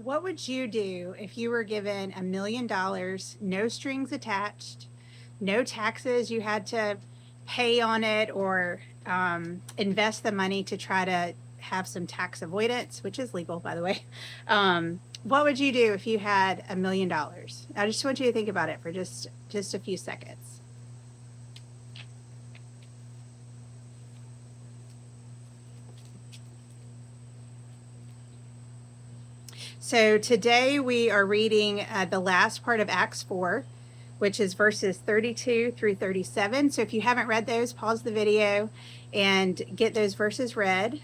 What would you do if you were given $1 million, no strings attached, no taxes you had to pay on it or invest the money to try to have some tax avoidance, which is legal, by the way? What would you do if you had $1 million? I just want you to think about it for just a few seconds. So today we are reading the last part of Acts 4, which is verses 32 through 37. So if you haven't read those, pause the video and get those verses read.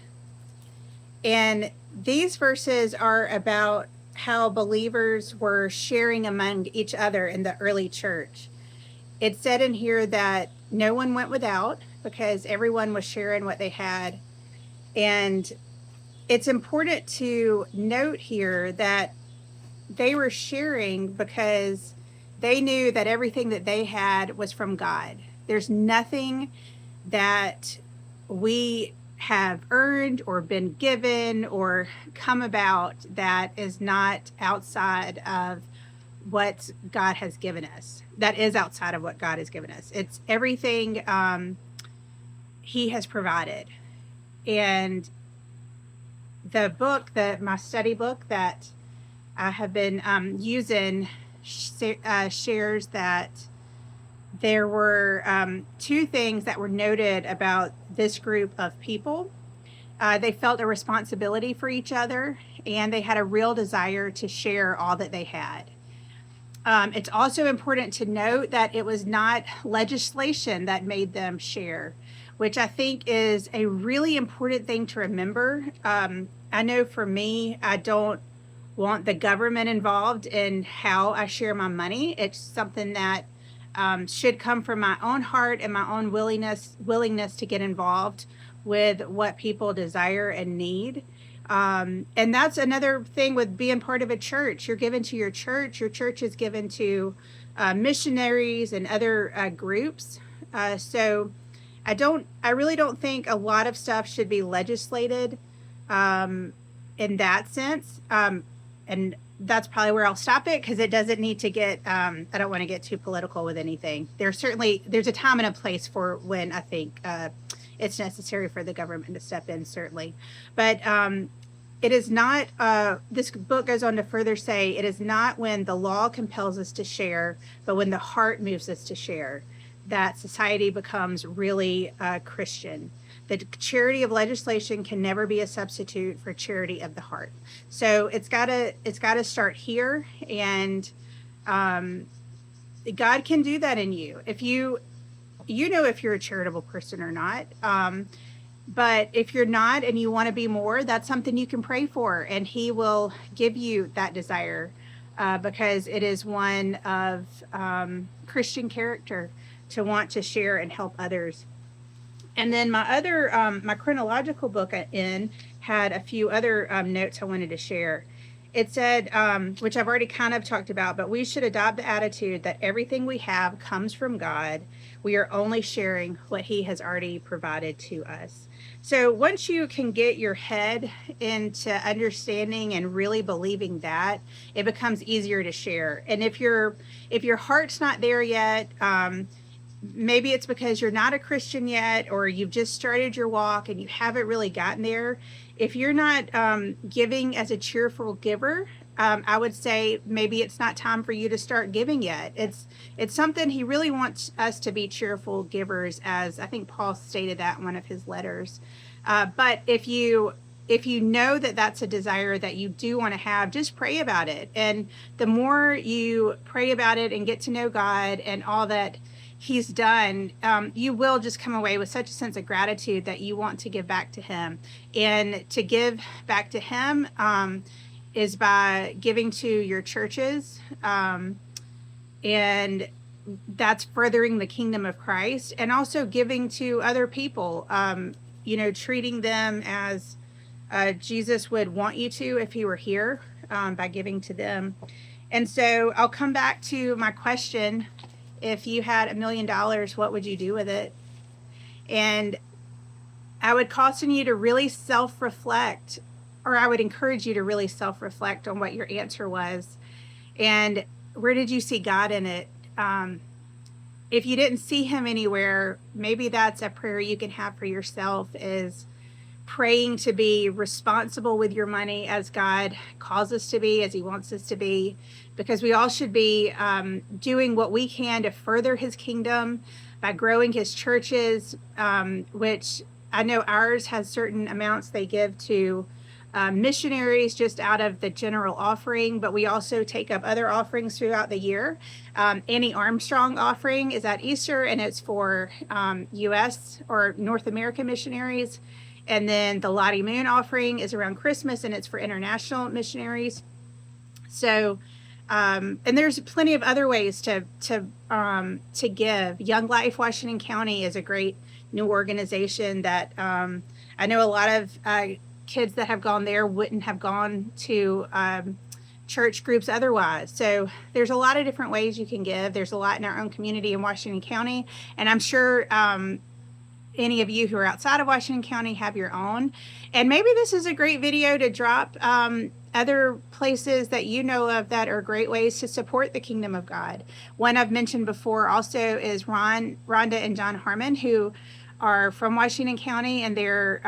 And these verses are about how believers were sharing among each other in the early church. It said in here that no one went without because everyone was sharing what they had. And it's important to note here that they were sharing because they knew that everything that they had was from God. There's nothing that we have earned or been given or come about that is not outside of what God has given us. That is outside of what God has given us. It's everything He has provided. And the book, my study book that I have been using, shares that there were two things that were noted about this group of people. They felt a responsibility for each other, and they had a real desire to share all that they had. It's also important to note that it was not legislation that made them share, which I think is a really important thing to remember. I know for me, I don't want the government involved in how I share my money. It's something that should come from my own heart and my own willingness to get involved with what people desire and need. And that's another thing with being part of a church. You're given to your church. Your church is given to missionaries and other groups. So I really don't think a lot of stuff should be legislated in that sense. And that's probably where I'll stop it because it doesn't need to get, I don't want to get too political with anything. There's a time and a place for when I think it's necessary for the government to step in, certainly. But it is not, this book goes on to further say, it is not when the law compels us to share, but when the heart moves us to share, that society becomes really Christian. The charity of legislation can never be a substitute for charity of the heart. So it's gotta start here, and God can do that in you. If you know if you're a charitable person or not. But if you're not and you want to be more, that's something you can pray for, and He will give you that desire because it is one of Christian character to want to share and help others. And then my chronological book in had a few other notes I wanted to share. It said, which I've already kind of talked about, but we should adopt the attitude that everything we have comes from God. We are only sharing what He has already provided to us. So once you can get your head into understanding and really believing that, it becomes easier to share. And if your heart's not there yet, maybe it's because you're not a Christian yet, or you've just started your walk and you haven't really gotten there. If you're not giving as a cheerful giver, I would say maybe it's not time for you to start giving yet. It's something He really wants us to be cheerful givers, as I think Paul stated that in one of his letters. But if you know that that's a desire that you do want to have, just pray about it. And the more you pray about it and get to know God and all that He's done, you will just come away with such a sense of gratitude that you want to give back to Him. And to give back to Him is by giving to your churches, and that's furthering the kingdom of Christ, and also giving to other people, treating them as Jesus would want you to if He were here, by giving to them. And so I'll come back to my question. If you had $1 million, what would you do with it? And I would caution you to really self-reflect or I would encourage you to really self-reflect on what your answer was. And where did you see God in it? If you didn't see him anywhere, maybe that's a prayer you can have for yourself, is praying to be responsible with your money as God calls us to be, as he wants us to be, because we all should be doing what we can to further his kingdom by growing his churches, which I know ours has certain amounts they give to missionaries just out of the general offering, but we also take up other offerings throughout the year. Annie Armstrong offering is at Easter, and it's for U.S. or North American missionaries. And then the Lottie Moon offering is around Christmas, and it's for international missionaries. So, and there's plenty of other ways to give. Young Life Washington County is a great new organization that I know a lot of kids that have gone there wouldn't have gone to church groups otherwise. So there's a lot of different ways you can give. There's a lot in our own community in Washington County, and I'm sure any of you who are outside of Washington County have your own. And maybe this is a great video to drop other places that you know of that are great ways to support the kingdom of God. One I've mentioned before also is Rhonda and John Harmon, who are from Washington County, and they're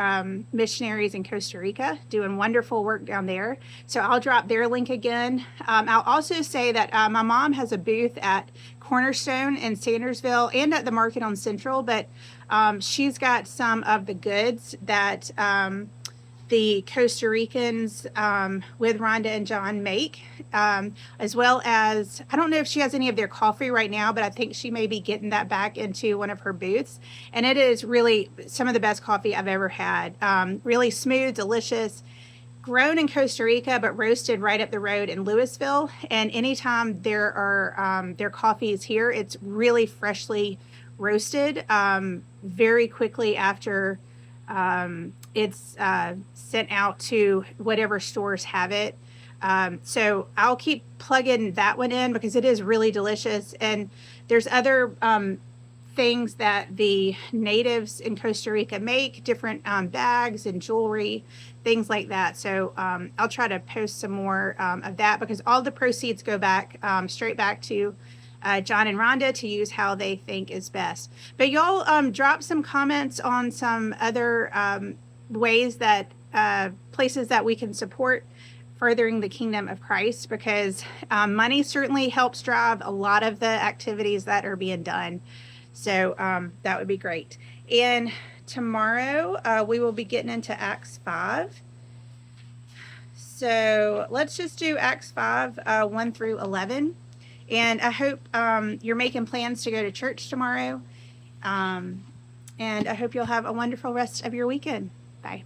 missionaries in Costa Rica doing wonderful work down there. So I'll drop their link again. I'll also say that my mom has a booth at Cornerstone in Sandersville and at the market on Central, but she's got some of the goods that the Costa Ricans with Rhonda and John make, as well as, I don't know if she has any of their coffee right now, but I think she may be getting that back into one of her booths. And it is really some of the best coffee I've ever had. Really smooth, delicious, grown in Costa Rica, but roasted right up the road in Louisville. And anytime there are their coffees here, it's really freshly roasted very quickly after it's sent out to whatever stores have it. So I'll keep plugging that one in because it is really delicious. And there's other things that the natives in Costa Rica make, different bags and jewelry, things like that. So I'll try to post some more of that, because all the proceeds go back straight back to John and Rhonda to use how they think is best. But y'all drop some comments on some other ways that places that we can support furthering the kingdom of Christ, because money certainly helps drive a lot of the activities that are being done. So that would be great. And tomorrow we will be getting into Acts 5. So let's just do Acts 5, 1 through 11. And I hope you're making plans to go to church tomorrow. And I hope you'll have a wonderful rest of your weekend. Bye.